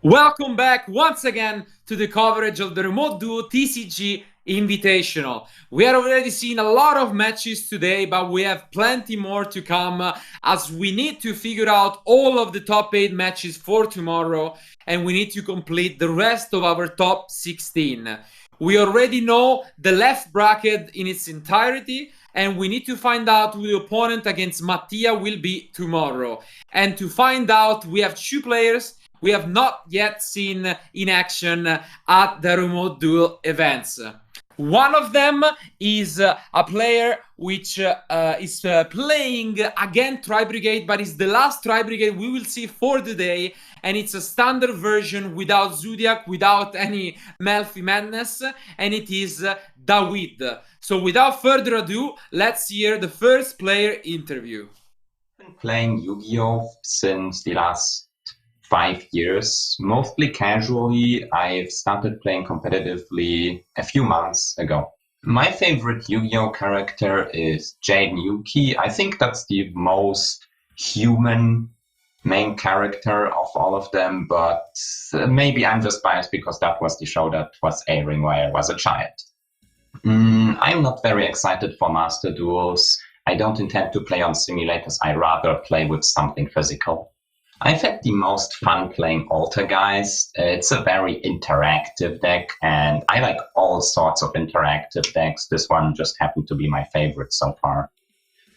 Welcome back once again to the coverage of the Remote Duo TCG Invitational. We have already seen a lot of matches today, but we have plenty more to come as we need to figure out all of the top 8 matches for tomorrow, and we need to complete the rest of our top 16. We already know the left bracket in its entirety, and we need to find out who the opponent against Mattia will be tomorrow. And to find out, we have 2 players we have not yet seen in action at the Remote Duel events. One of them is a player which is playing again Tri-Brigade, but it's the last Tri-Brigade we will see for the day, and it's a standard version without Zodiac, without any Melfi Madness, and it is Dawid. So without further ado, let's hear the first player interview. I've been playing Yu-Gi-Oh! Since the last 5 years, mostly casually. I've started playing competitively a few months ago. My favorite Yu-Gi-Oh! Character is Jaden Yuki. I think that's the most human main character of all of them, but maybe I'm just biased because that was the show that was airing while I was a child. I'm not very excited for Master Duels. I don't intend to play on simulators. I rather play with something physical. I've had the most fun playing Altergeist. It's a very interactive deck, and I like all sorts of interactive decks. This one just happened to be my favorite so far.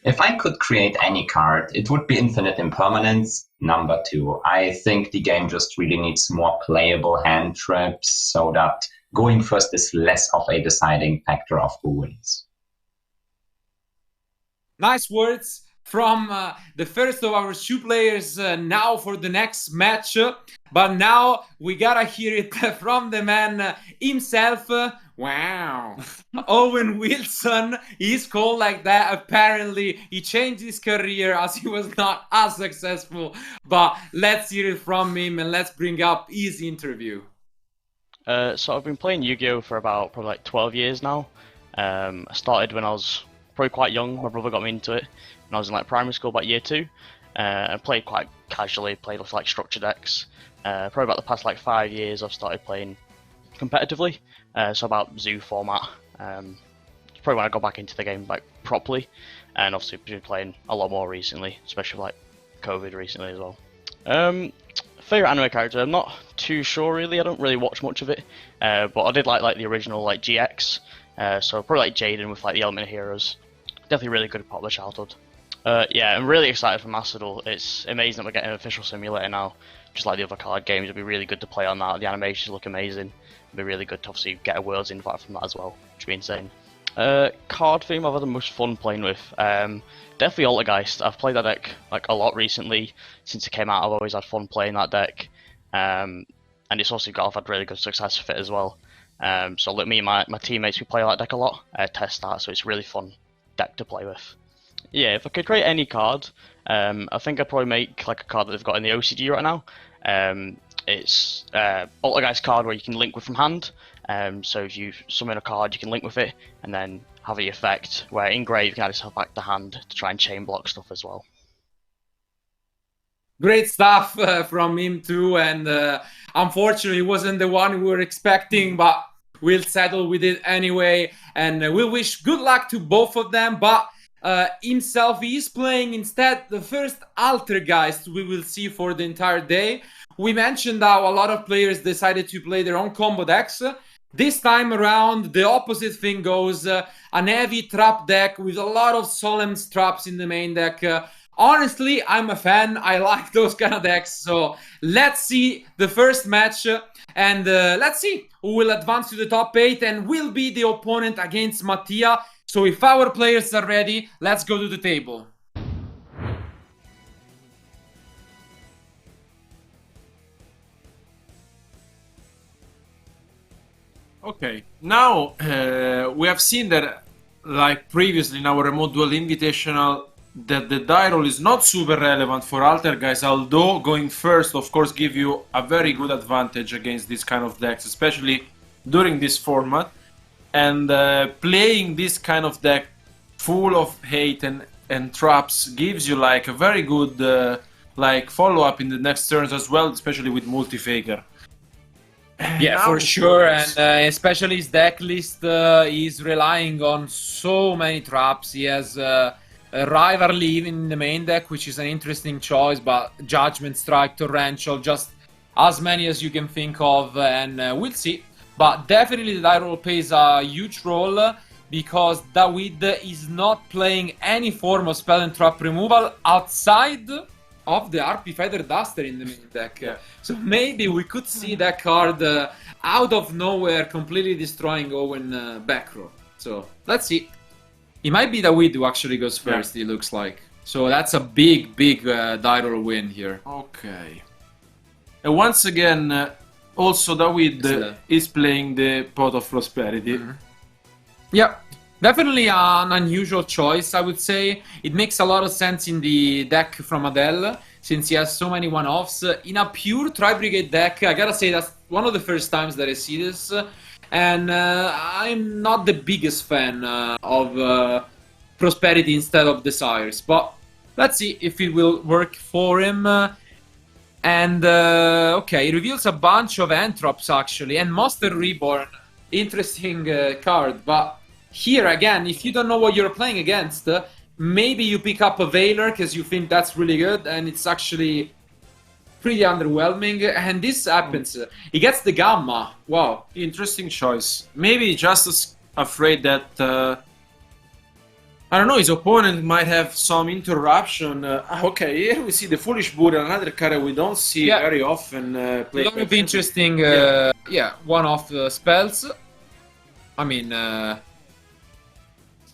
If I could create any card, it would be Infinite Impermanence, number 2. I think the game just really needs more playable hand traps so that going first is less of a deciding factor of who wins. Nice words from the first of our 2 players now for the next match. But now we gotta hear it from the man himself. Wow. Owen Wilson, he's called like that. Apparently, he changed his career as he was not as successful. But let's hear it from him and let's bring up his interview. So I've been playing Yu-Gi-Oh! For about probably like 12 years now. I started when I was probably quite young. My brother got me into it when I was in like primary school, about year 2. I played quite casually, played with like structure decks. Probably about the past like 5 years I've started playing competitively, so about zoo format. Probably when I got back into the game like properly, and obviously been playing a lot more recently, especially with, like COVID recently as well. Favorite anime character, I'm not too sure really. I don't really watch much of it, but I did like the original like GX. So probably like Jaden with like the Element of Heroes. Definitely really good part of my childhood. Yeah, I'm really excited for Master Duel. It's amazing that we're getting an official simulator now. Just like the other card games, it'll be really good to play on that. The animations look amazing. It'll be really good to obviously get a Worlds invite from that as well, which would be insane. Card theme I've had the most fun playing with. Definitely Altergeist. I've played that deck like a lot recently. Since it came out, I've always had fun playing that deck. And it's also I've had really good success with it as well. So let me and my teammates, we play that deck a lot, test that, so it's a really fun deck to play with. Yeah, if I could create any card, I think I'd probably make like a card that they've got in the OCG right now. It's Altergeist card where you can link with from hand. So if you summon a card, you can link with it, and then have the effect where in grave you can add yourself back to hand to try and chain block stuff as well. Great stuff from him too, and unfortunately it wasn't the one we were expecting, but we'll settle with it anyway, and we'll wish good luck to both of them. But himself, he is playing instead the first Altergeist we will see for the entire day. We mentioned how a lot of players decided to play their own combo decks. This time around, the opposite thing goes, an heavy trap deck with a lot of solemn traps in the main deck. Honestly, I'm a fan. I like those kind of decks. So let's see the first match, and let's see who will advance to the top 8 and will be the opponent against Mattia. So if our players are ready, let's go to the table. Okay, now we have seen that, like previously in our Remote Duel Invitational, that the die roll is not super relevant for Altergeist, although going first, of course, give you a very good advantage against this kind of decks, especially during this format. And playing this kind of deck full of hate and traps gives you like a very good like follow-up in the next turns as well, especially with Multi-Faker. Yeah, Now, for sure, yes. and especially his deck list is relying on so many traps. He has a Rivalry even in the main deck, which is an interesting choice, but Judgment Strike, Torrential, just as many as you can think of, and we'll see. But definitely the die roll plays a huge role because Dawid is not playing any form of spell and trap removal outside of the RP Feather Duster in the main deck. Yeah. So maybe we could see that card out of nowhere completely destroying Owen back row. So let's see. It might be Dawid who actually goes first, it looks like. So that's a big die roll win here. Okay. And once again, also Dawid is playing the Pot of Prosperity. Yeah, definitely an unusual choice, I would say. It makes a lot of sense in the deck from Adele, since he has so many one-offs. In a pure Tri-Brigade deck, I gotta say that's one of the first times that I see this. And I'm not the biggest fan of Prosperity instead of Desires. But let's see if it will work for him. And okay, it reveals a bunch of Anthrops actually, and Monster Reborn. Interesting card, but here again, if you don't know what you're playing against, maybe you pick up a Veiler because you think that's really good, and it's actually pretty underwhelming. And this happens. He gets the Gamma. Wow, interesting choice. Maybe just afraid that I don't know, his opponent might have some interruption. Okay, here we see the Foolish Burial, another card we don't see very often. Played. A lot of interesting, one-off spells. I mean,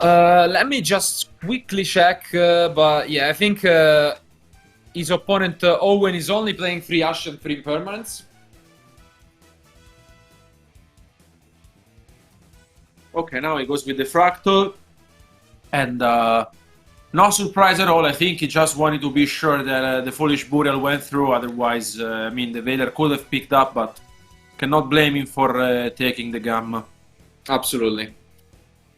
let me just quickly check, but yeah, I think his opponent Owen is only playing 3 Ash and 3 permanents. Okay, now he goes with the Fractal. And no surprise at all, I think he just wanted to be sure that the Foolish Burial went through, otherwise, I mean, the Veiler could have picked up, but cannot blame him for taking the Gamma. Absolutely.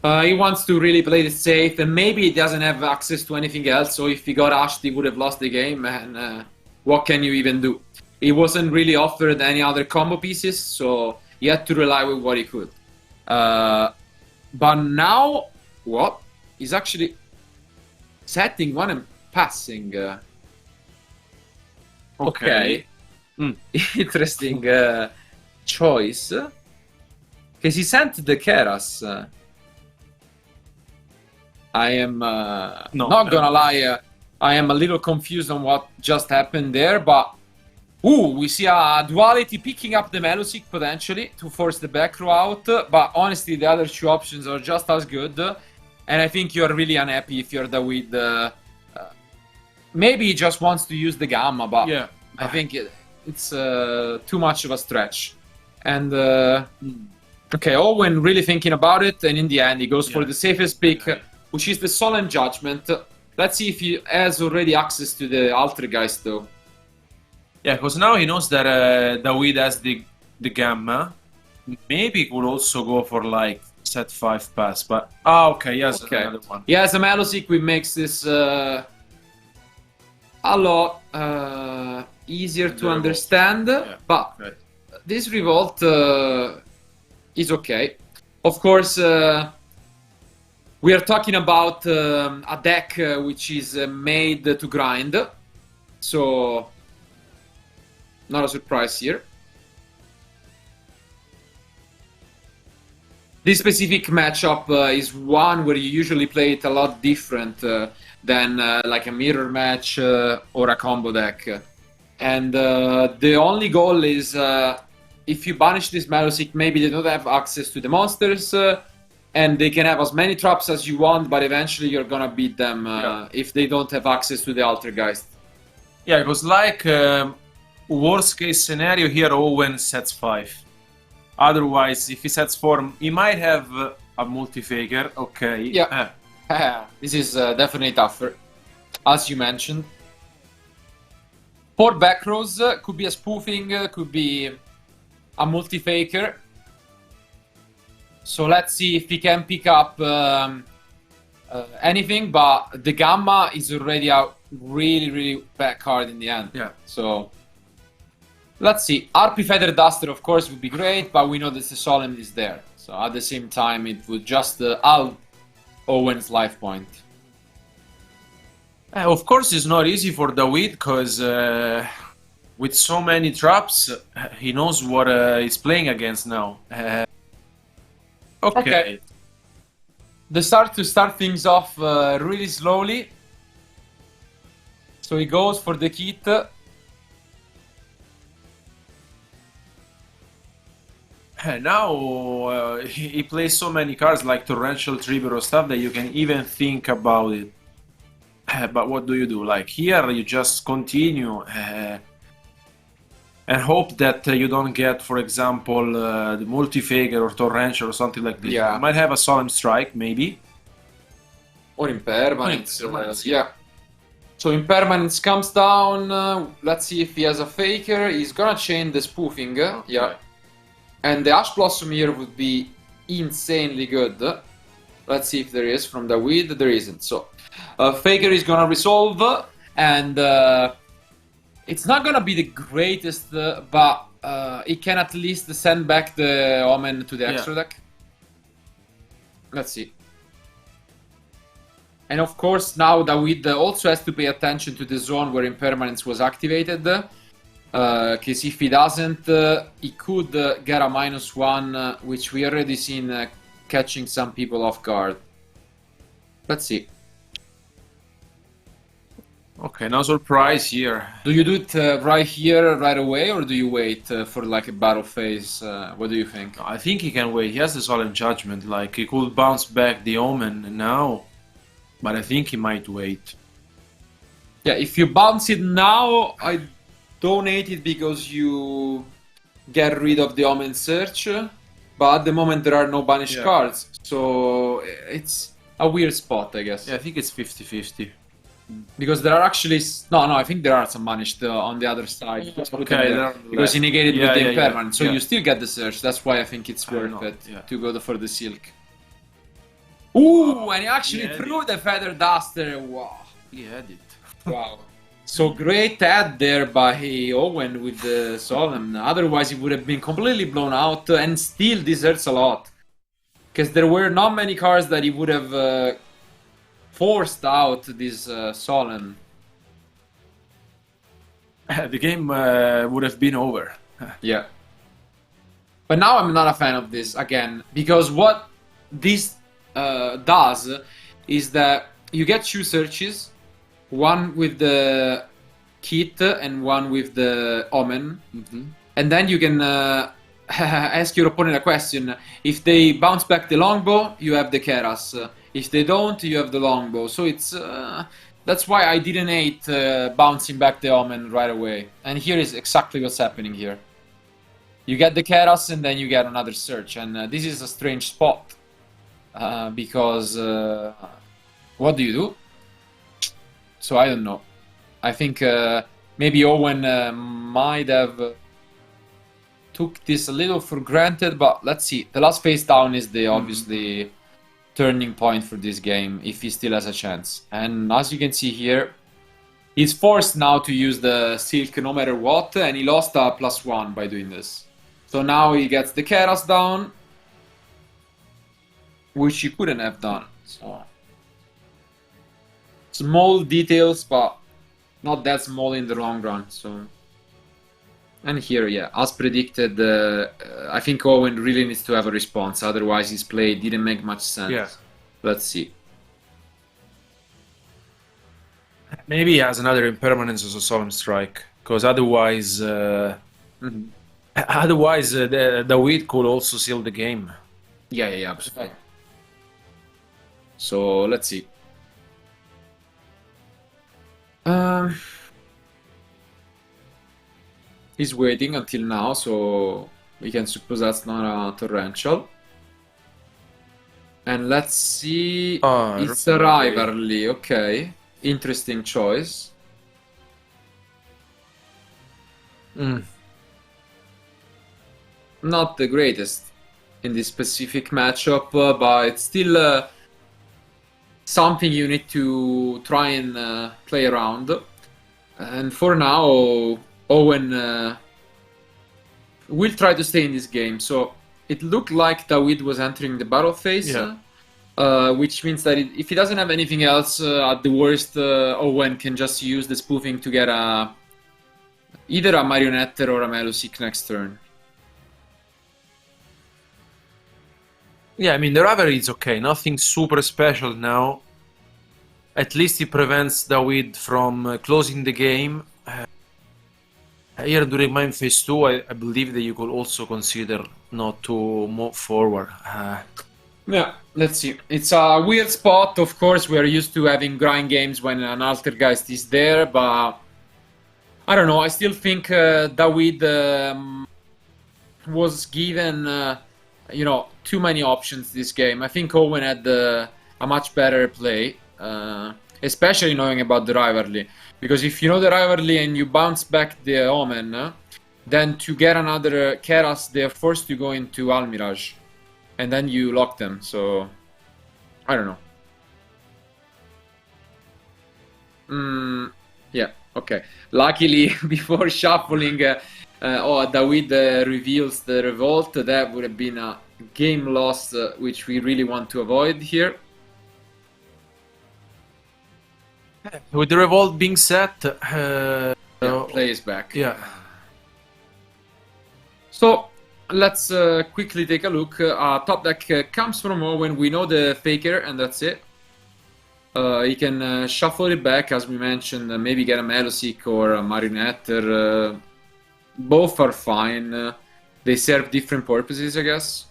He wants to really play it safe, and maybe he doesn't have access to anything else, so if he got Ashed, he would have lost the game, and what can you even do? He wasn't really offered any other combo pieces, so he had to rely with what he could. But now, what? He's actually setting one and passing. Okay. Interesting choice. Because he sent the Keras. I am not gonna lie, I am a little confused on what just happened there, but we see a Duality picking up the Melusic potentially to force the back row out, but honestly the other 2 options are just as good, and I think you're really unhappy if you're Dawid. Maybe he just wants to use the Gamma, but yeah, I think it's too much of a stretch. And okay, Owen really thinking about it, and in the end he goes for the safest pick, which is the Solemn Judgment. Let's see if he has already access to the Altergeist though. Yeah, because now he knows that Dawid has the Gamma. Maybe he could also go for like set 5 pass, but okay, yes, another one. Yeah, as a Melusic, we makes this a lot easier to understand, but this Revolt is okay. Of course, we are talking about a deck which is made to grind, so not a surprise here. This specific matchup is one where you usually play it a lot different than like a mirror match or a combo deck. And the only goal is if you banish this Melusic, maybe they don't have access to the monsters, and they can have as many traps as you want, but eventually you're gonna beat them if they don't have access to the Altergeist. Yeah, because like worst case scenario here, Owen sets 5. Otherwise, if he sets 4, he might have a multi-faker. Okay. Yeah. This is definitely tougher, as you mentioned. 4 back rows could be a spoofing, could be a multi-faker. So let's see if he can pick up anything, but the Gamma is already a really bad card in the end. Yeah. So Let's see. RP Feather Duster, of course, would be great, but we know that the Solemn is there. So at the same time, it would just halve Owen's life point. Of course, it's not easy for Dawid because with so many traps, he knows what he's playing against now. Okay. The start things off really slowly. So he goes for the kit. Now he plays so many cards like Torrential Trigger or stuff that you can even think about it. But what do you do? Like here, you just continue and hope that you don't get, for example, the Multi-Faker or Torrential or something like this. Yeah. You might have a Solemn Strike, maybe. Or Impermanence. Impermanence, Yeah. So Impermanence comes down. Let's see if he has a Faker. He's gonna chain the Spoofing. Yeah. And the Ash Blossom here would be insanely good. Let's see if there is from Dawid. There isn't. So Faker is gonna resolve, and it's not gonna be the greatest, but it can at least send back the Omen to the extra deck. Let's see. And of course, now Dawid also has to pay attention to the zone where Impermanence was activated. Because if he doesn't, he could get a -1, which we already seen catching some people off guard. Let's see. Okay, no surprise here. Do you do it right here, right away, or do you wait for like a battle phase? What do you think? I think he can wait. He has the Solemn Judgment. Like, he could bounce back the Omen now, but I think he might wait. Yeah, if you bounce it now, I donate it because you get rid of the Omen Search, but at the moment there are no banished cards, so it's a weird spot, I guess. Yeah, I think it's 50-50. Because there are actually... No, I think there are some banished on the other side. Okay, because he negated with the Impermanence, so yeah. you still get the Search, that's why I think it's worth it to go for the Silk. Ooh, and he actually threw the Feather Duster, wow. He had it. Wow. So great ad there by Owen with the Solemn. Otherwise, he would have been completely blown out, and still this hurts a lot. Because there were not many cards that he would have forced out this Solemn. The game would have been over. Yeah. But now I'm not a fan of this, again. Because what this does is that you get 2 searches. One with the kit and one with the Omen. And then you can ask your opponent a question. If they bounce back the longbow, you have the Keras. If they don't, you have the longbow. So it's that's why I didn't hate bouncing back the Omen right away. And here is exactly what's happening here. You get the Keras and then you get another search. And this is a strange spot. Because what do you do? So I don't know. I think maybe Owen might have took this a little for granted, but let's see. The last face down is the obviously turning point for this game, if he still has a chance. And as you can see here, he's forced now to use the Silk no matter what, and he lost a +1 by doing this. So now he gets the Keras down, which he couldn't have done. So small details, but not that small in the long run. So, and here, yeah, as predicted, I think Owen really needs to have a response. Otherwise, his play didn't make much sense. Yeah. Let's see. Maybe he has another Impermanence as a Solemn Strike, because otherwise, the Dawid could also seal the game. Yeah, absolutely. So let's see. He's waiting until now, so we can suppose that's not a Torrential. And let's see. It's a Rivalry, okay. Interesting choice. Not the greatest in this specific matchup, but it's still something you need to try and play around. And for now, Owen will try to stay in this game. So it looked like Dawid was entering the battle phase, which means that if he doesn't have anything else, at the worst, Owen can just use the spoofing to get either a Marionette or a Melusik next turn. Yeah, I mean, the rivalry is okay. Nothing super special now. At least it prevents Dawid from closing the game. Here during mine phase 2, I believe that you could also consider not to move forward. Yeah, let's see. It's a weird spot. Of course, we're used to having grind games when an Altergeist is there, but I don't know. I still think Dawid was given, too many options this game. I think Owen had a much better play, especially knowing about the rivalry. Because if you know the rivalry and you bounce back the Omen, then to get another Keras, they're forced to go into Almirage. And then you lock them, so I don't know. Yeah, okay. Luckily, before shuffling, Dawid reveals the revolt. That would have been a game loss, which we really want to avoid here. With the revolt being set, play is back. Yeah. So let's quickly take a look. Top deck comes from Owen. We know the Faker, and that's it. He can shuffle it back, as we mentioned. Maybe get a Melusik or a Marionette. Both are fine. They serve different purposes, I guess.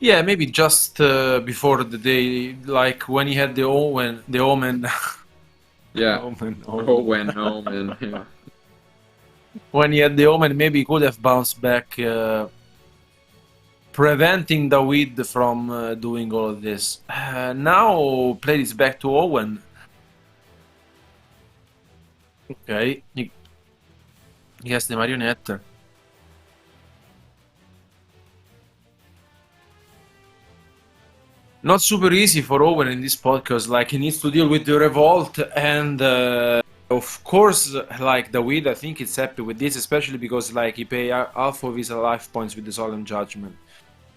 Yeah, maybe just before the day, like when he had the Omen. Yeah. Omen. Yeah. When he had the Omen, maybe he could have bounced back, preventing Dawid from doing all of this. Now, play this back to Owen. Okay. He has the Marionette. Not super easy for Owen in this spot because like he needs to deal with the revolt and of course like Dawid I think it's happy with this, especially because like he pay half of his life points with the Solemn Judgment,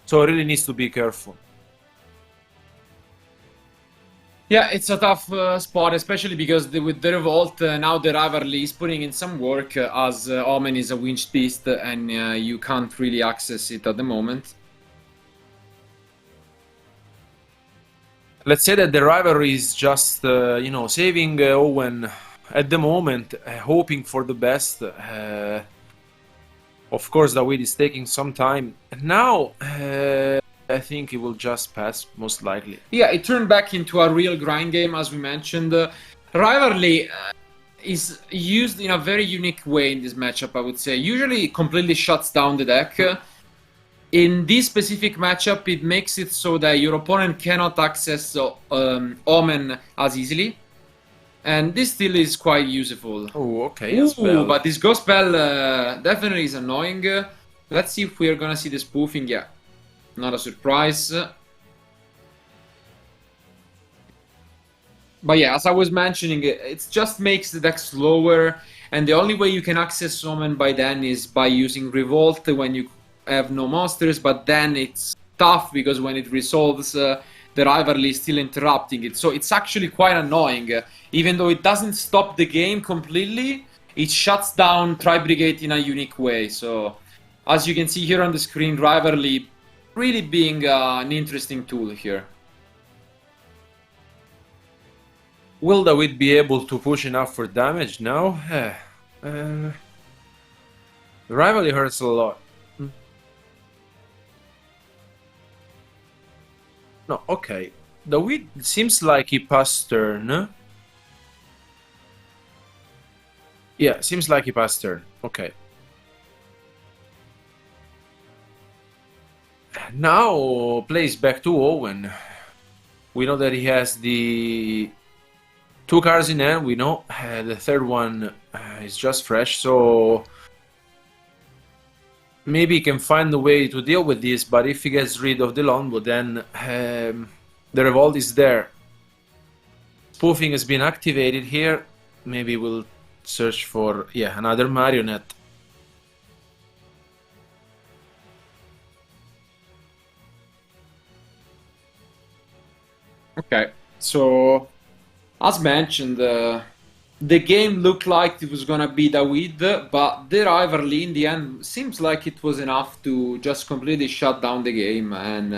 so he really needs to be careful. Yeah, it's a tough spot, especially because with the revolt now the rivalry is putting in some work as Omen is a winged beast and you can't really access it at the moment. Let's say that the rivalry is just, saving Owen at the moment, hoping for the best. Of course, Dawid is taking some time. Now, I think he will just pass, most likely. Yeah, it turned back into a real grind game, as we mentioned. Rivalry is used in a very unique way in this matchup, I would say. Usually, it completely shuts down the deck. In this specific matchup, it makes it so that your opponent cannot access Omen as easily. And this still is quite useful. Oh, okay. Spell. But this Ghost Spell definitely is annoying. Let's see if we're gonna see the spoofing. Yeah, not a surprise. But yeah, as I was mentioning, it just makes the deck slower. And the only way you can access Omen by then is by using Revolt when you have no monsters, but then it's tough because when it resolves, the rivalry is still interrupting it. So it's actually quite annoying. Even though it doesn't stop the game completely, it shuts down Tri-Brigade in a unique way. So as you can see here on the screen, rivalry really being an interesting tool here. Will Dawid be able to push enough for damage now? The rivalry hurts a lot. No, okay. Dawid seems like he passed turn. Yeah, seems like he passed turn. Okay. Now plays back to Owen. We know that he has the 2 cards in hand. We know the third one is just fresh, so maybe he can find a way to deal with this, but if he gets rid of the longbow, then the revolt is there. Spoofing has been activated here. Maybe we'll search for, yeah, another marionette. Okay, so as mentioned, the game looked like it was gonna be Dawid, but the rivalry in the end seems like it was enough to just completely shut down the game. And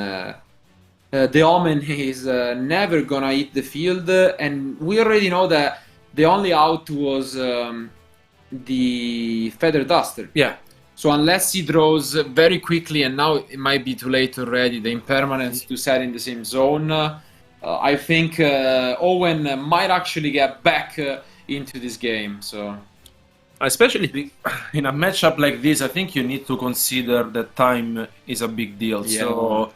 the Omen is never gonna hit the field, and we already know that the only out was the Feather Duster. Yeah. So unless he draws very quickly, and now it might be too late already, the impermanence to set in the same zone, I think Owen might actually get back into this game. So, especially in a matchup like this, I think you need to consider that time is a big deal. Yeah. So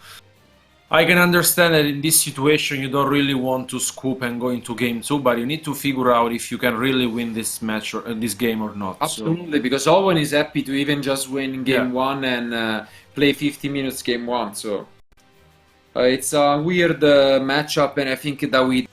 I can understand that in this situation you don't really want to scoop and go into game 2, but you need to figure out if you can really win this match or this game or not. Absolutely, because Owen is happy to even just win game 1 and play 50 minutes game 1. So it's a weird matchup, and I think Dawid